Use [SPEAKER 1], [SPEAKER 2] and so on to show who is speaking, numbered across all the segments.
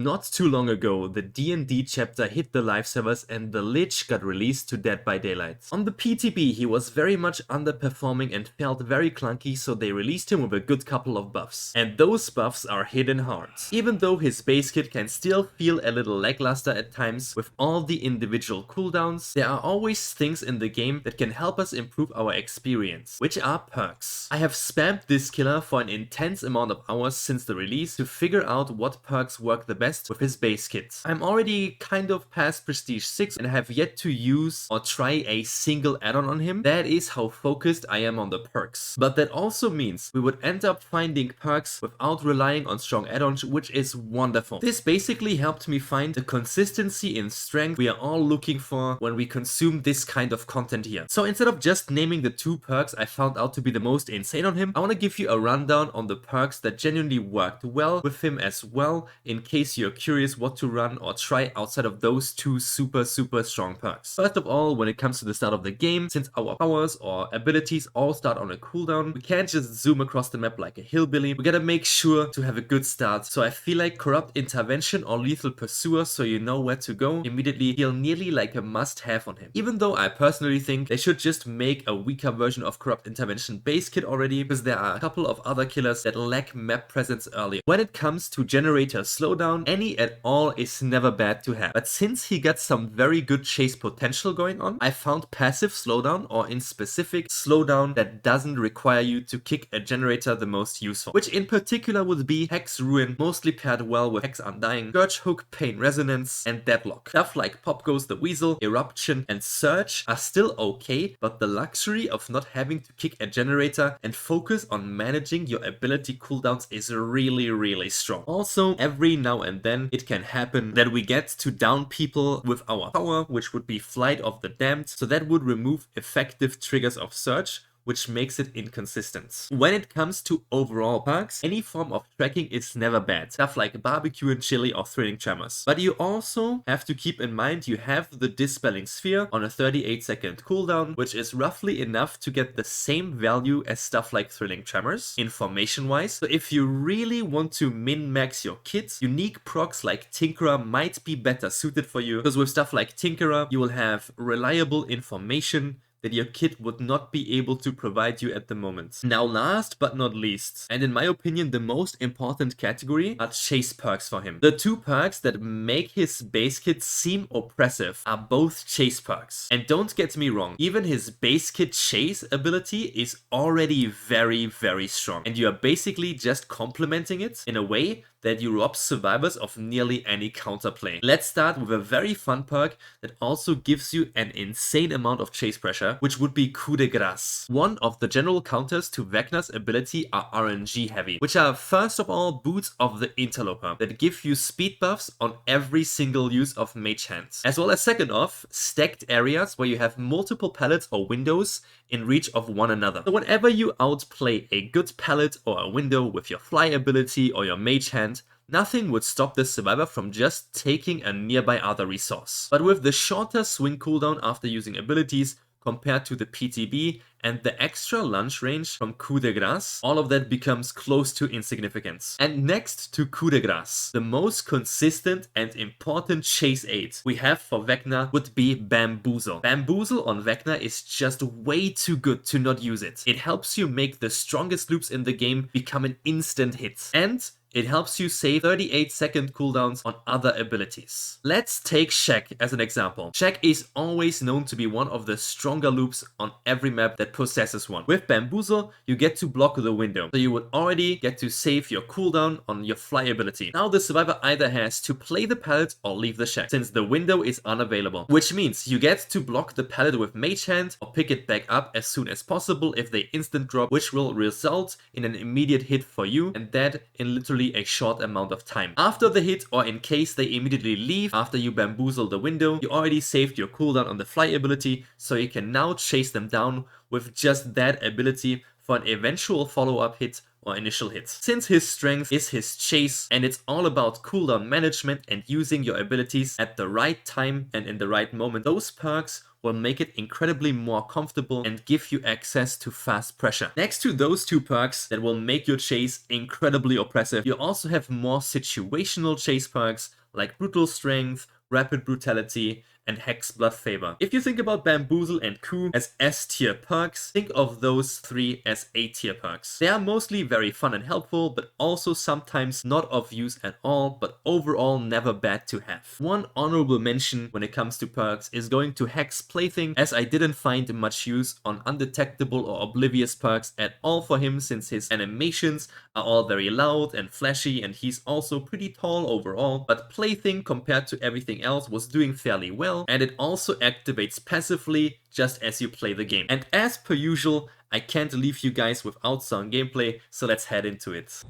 [SPEAKER 1] Not too long ago, the D&D chapter hit the live servers and the Lich got released to Dead by Daylight. On the PTB, he was very much underperforming and felt very clunky, so they released him with a good couple of buffs. And those buffs are hidden hard. Even though his base kit can still feel a little lackluster at times with all the individual cooldowns, there are always things in the game that can help us improve our experience, which are perks. I have spammed this killer for an intense amount of hours since the release to figure out what perks work the best with his base kit. I'm already kind of past Prestige 6 and have yet to use or try a single add-on on him. That is how focused I am on the perks. But that also means we would end up finding perks without relying on strong add-ons, which is wonderful. This basically helped me find the consistency in strength we are all looking for when we consume this kind of content here. So instead of just naming the 2 perks I found out to be the most insane on him, I want to give you a rundown on the perks that genuinely worked well with him as well, in case you're curious what to run or try outside of those 2 super strong perks. First of all, when it comes to the start of the game, since our powers or abilities all start on a cooldown, we can't just zoom across the map like a hillbilly. We gotta make sure to have a good start. So I feel like Corrupt Intervention or Lethal Pursuer, so you know where to go, immediately feel nearly like a must-have on him. Even though I personally think they should just make a weaker version of Corrupt Intervention base kit already, because there are a couple of other killers that lack map presence early. When it comes to generator slowdown, any at all is never bad to have. But since he got some very good chase potential going on, I found passive slowdown, or in specific slowdown that doesn't require you to kick a generator, the most useful, which in particular would be Hex Ruin, mostly paired well with Hex Undying, Scourge Hook, Pain Resonance, and Deadlock. Stuff like Pop Goes the Weasel, Eruption, and Surge are still okay, but the luxury of not having to kick a generator and focus on managing your ability cooldowns is really strong. Also, every now and then it can happen that we get to down people with our power, which would be Flight of the Damned, so that would remove effective triggers of Surge, which makes it inconsistent. When it comes to overall perks, any form of tracking is never bad. Stuff like Barbecue and Chili or Thrilling Tremors. But you also have to keep in mind you have the Dispelling Sphere on a 38-second cooldown, which is roughly enough to get the same value as stuff like Thrilling Tremors, information-wise. So if you really want to min-max your kit, unique procs like Tinkerer might be better suited for you, because with stuff like Tinkerer, you will have reliable information that your kit would not be able to provide you at the moment. Now last but not least, and in my opinion the most important category, are chase perks for him. The 2 perks that make his base kit seem oppressive are both chase perks. And don't get me wrong, even his base kit chase ability is already very strong, and you are basically just complementing it in a way that you rob survivors of nearly any counterplay. Let's start with a very fun perk that also gives you an insane amount of chase pressure, which would be Coup de Grace. One of the general counters to Vecna's ability are RNG heavy, which are first of all Boots of the Interloper that give you speed buffs on every single use of Mage Hand, as well as second off stacked areas where you have multiple pallets or windows in reach of one another. So whenever you outplay a good pallet or a window with your fly ability or your Mage Hand, nothing would stop the survivor from just taking a nearby other resource. But with the shorter swing cooldown after using abilities compared to the PTB and the extra lunge range from Coup de Grace, all of that becomes close to insignificance. And next to Coup de Grace, the most consistent and important chase aid we have for Vecna would be Bamboozle. Bamboozle on Vecna is just way too good to not use it. It helps you make the strongest loops in the game become an instant hit. And it helps you save 38-second cooldowns on other abilities. Let's take Shack as an example. Shack is always known to be one of the stronger loops on every map that possesses one. With Bamboozle, you get to block the window, so you would already get to save your cooldown on your fly ability. Now the survivor either has to play the pallet or leave the shack, since the window is unavailable, which means you get to block the pallet with Mage Hand or pick it back up as soon as possible if they instant drop, which will result in an immediate hit for you, and that in literally a short amount of time. After the hit, or in case they immediately leave after you bamboozle the window, you already saved your cooldown on the fly ability, so you can now chase them down with just that ability for an eventual follow-up hit or initial hits. Since his strength is his chase and it's all about cooldown management and using your abilities at the right time and in the right moment, those perks will make it incredibly more comfortable and give you access to fast pressure. Next to those two perks that will make your chase incredibly oppressive, you also have more situational chase perks like Brutal Strength, Rapid Brutality, and Hex Blood Favor. If you think about Bamboozle and Coup as S-tier perks, think of those three as A-tier perks. They are mostly very fun and helpful, but also sometimes not of use at all, but overall never bad to have. One honorable mention when it comes to perks is going to Hex Plaything, as I didn't find much use on undetectable or oblivious perks at all for him, since his animations are all very loud and flashy and he's also pretty tall overall, but Plaything compared to everything else was doing fairly well, and it also activates passively just as you play the game. And as per usual, I can't leave you guys without some gameplay, so let's head into it.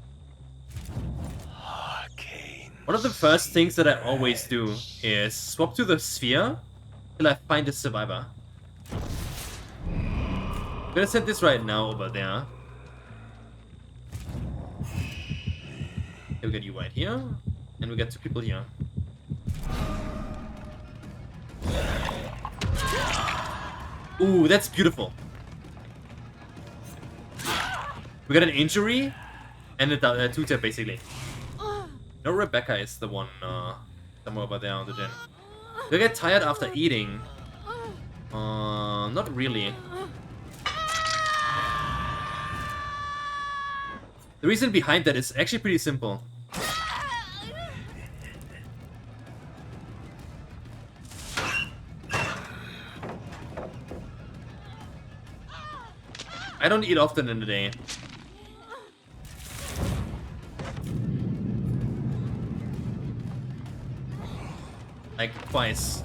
[SPEAKER 1] One of the first things that I always do is swap to the sphere till I find a survivor. I'm gonna set this right now over there. We got you right here, and we got two people here. Ooh, that's beautiful. We got an injury and a two-tap basically. No, Rebecca is the one somewhere over there on the gen. Do I get tired after eating? Not really. The reason behind that is actually pretty simple. I don't eat often in the day. Like twice.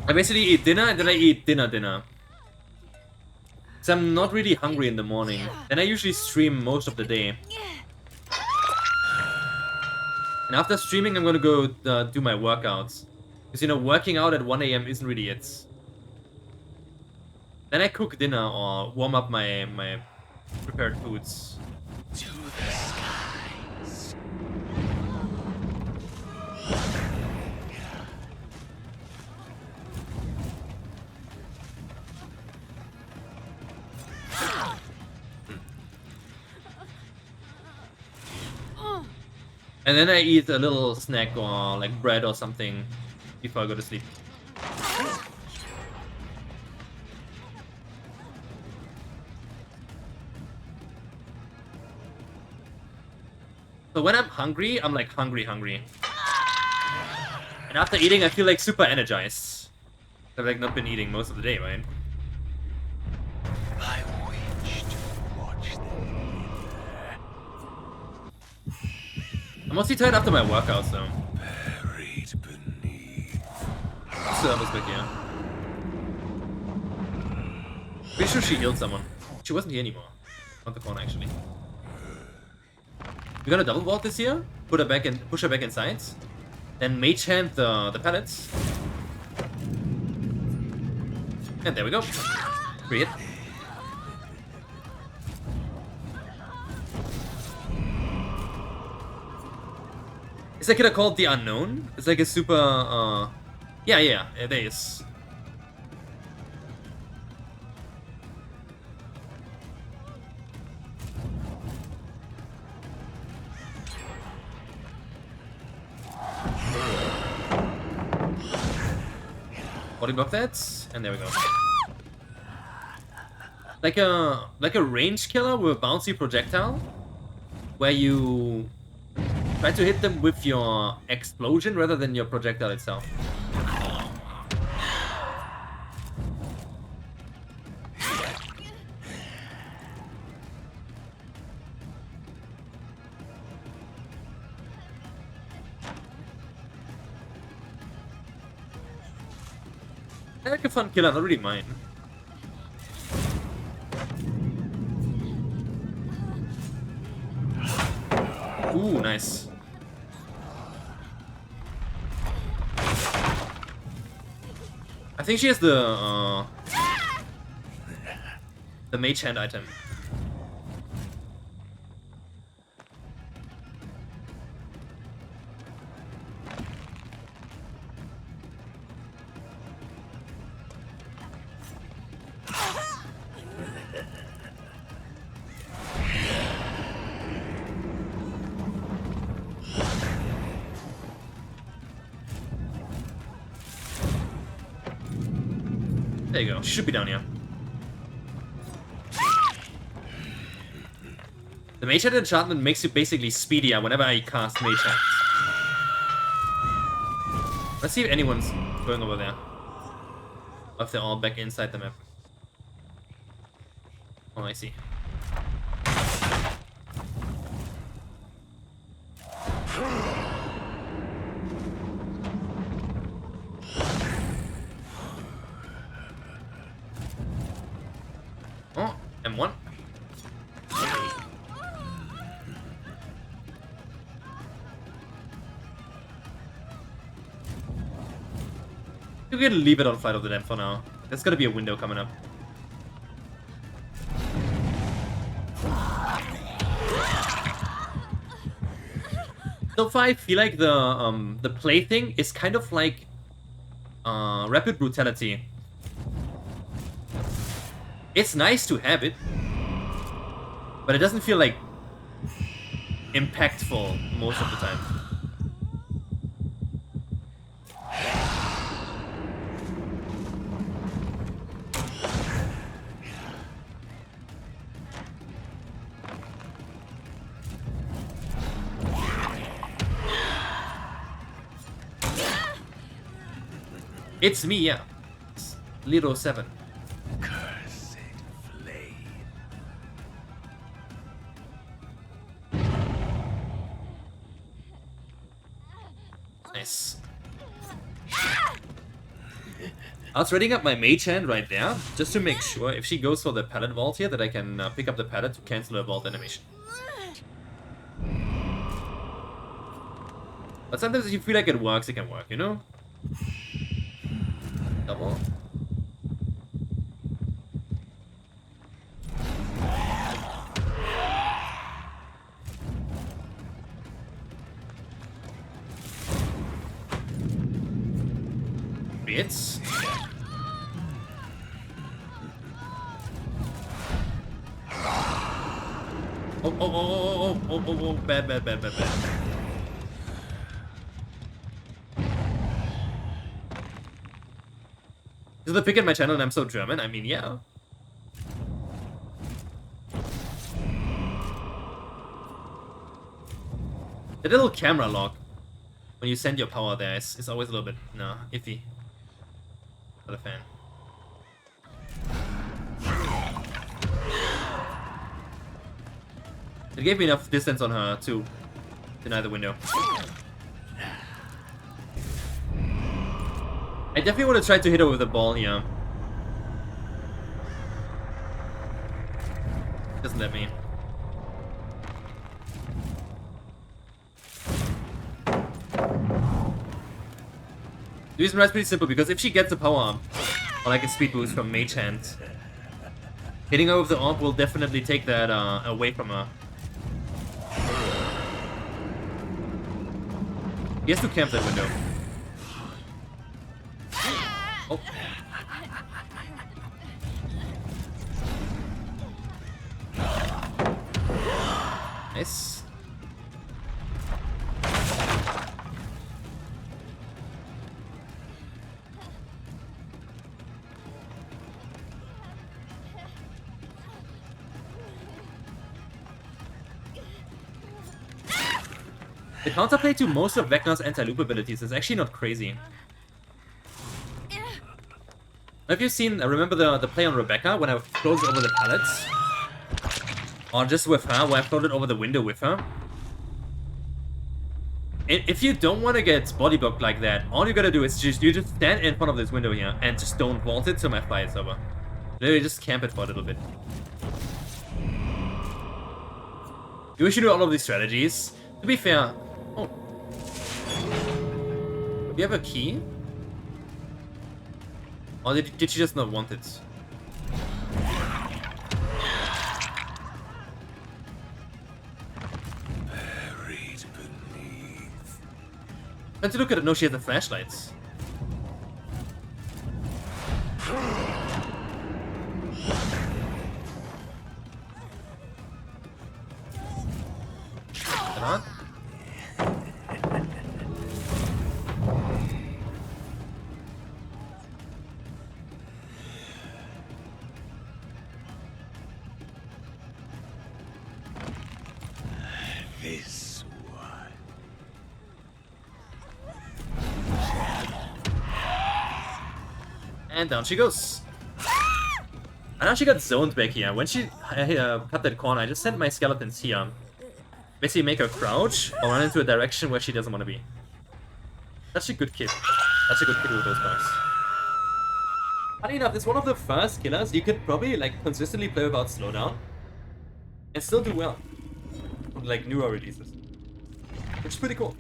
[SPEAKER 1] I basically eat dinner and then I eat dinner. So I'm not really hungry in the morning. And I usually stream most of the day. And after streaming I'm gonna go do my workouts. Because, you know, working out at 1 AM isn't really it. Then I cook dinner or warm up my prepared foods. To the skies. And then I eat a little snack or like bread or something before I go to sleep. So when I'm hungry, I'm like hungry. And after eating, I feel like super energized. I've like not been eating most of the day, right? I wish to watch them. I'm mostly tired after my workouts though. Buried beneath. So that was good, yeah. Pretty sure she healed someone. She wasn't here anymore. On the corner actually. We're gonna double vault this here, put her back in, push her back inside, then mage hand the pallets. And there we go. Free hit. Is that killer called the Unknown? It's like a super yeah, there is. Body block that, and there we go. Like a range killer with a bouncy projectile, where you try to hit them with your explosion rather than your projectile itself. I like a fun killer, not really mine. Ooh, nice. I think she has the mage hand item. There you go. She should be down here. The Mage Hand enchantment makes you basically speedier whenever I cast Mage Hand. Let's see if anyone's going over there. Or if they're all back inside the map. Oh, I see. Oh, M1. We're gonna leave it on Flight of the Damned for now. There's gonna be a window coming up. So far, I feel like the plaything is kind of like Rapid Brutality. It's nice to have it, but it doesn't feel like impactful most of the time. It's me, yeah. It's Little 7.
[SPEAKER 2] Cursed flame.
[SPEAKER 1] Nice. I was reading up my mage hand right there, just to make sure if she goes for the pallet vault here that I can pick up the pallet to cancel the vault animation. But sometimes if you feel like it works, it can work, you know? Double. Bits. Oh, bad. Is the pick in my channel and I'm so German? I mean, yeah. The little camera lock when you send your power there is always a little bit, no, iffy. Not a fan. It gave me enough distance on her to deny the window. I definitely want to try to hit her with a ball here. Doesn't let me. The reason why it's pretty simple, because if she gets a power arm, or like a speed boost from Mage Hand, hitting her with the orb will definitely take that away from her. He has to camp that window. Oh. Nice. The counterplay to most of Vecna's anti-loop abilities is actually not crazy. Have you seen, remember the play on Rebecca when I floated over the pallets? Or just with her, where I floated over the window with her? If you don't want to get body blocked like that, all you gotta do is you just stand in front of this window here and just don't vault it till my flight is over. Literally just camp it for a little bit. You wish you knew all of these strategies. To be fair... Oh. Do you have a key? Or did she just not want it?
[SPEAKER 2] Buried beneath.
[SPEAKER 1] Let's look at it. No, she has the flashlights. Come on.
[SPEAKER 2] This one.
[SPEAKER 1] And down she goes. And now she got zoned back here. When she cut that corner, I just sent my skeletons here. Basically make her crouch or run into a direction where she doesn't want to be. That's a good kid. That's a good kid with those bugs. Funny enough, it's one of the first killers you could probably like consistently play without slowdown and still do well. On like newer releases. Which is pretty cool.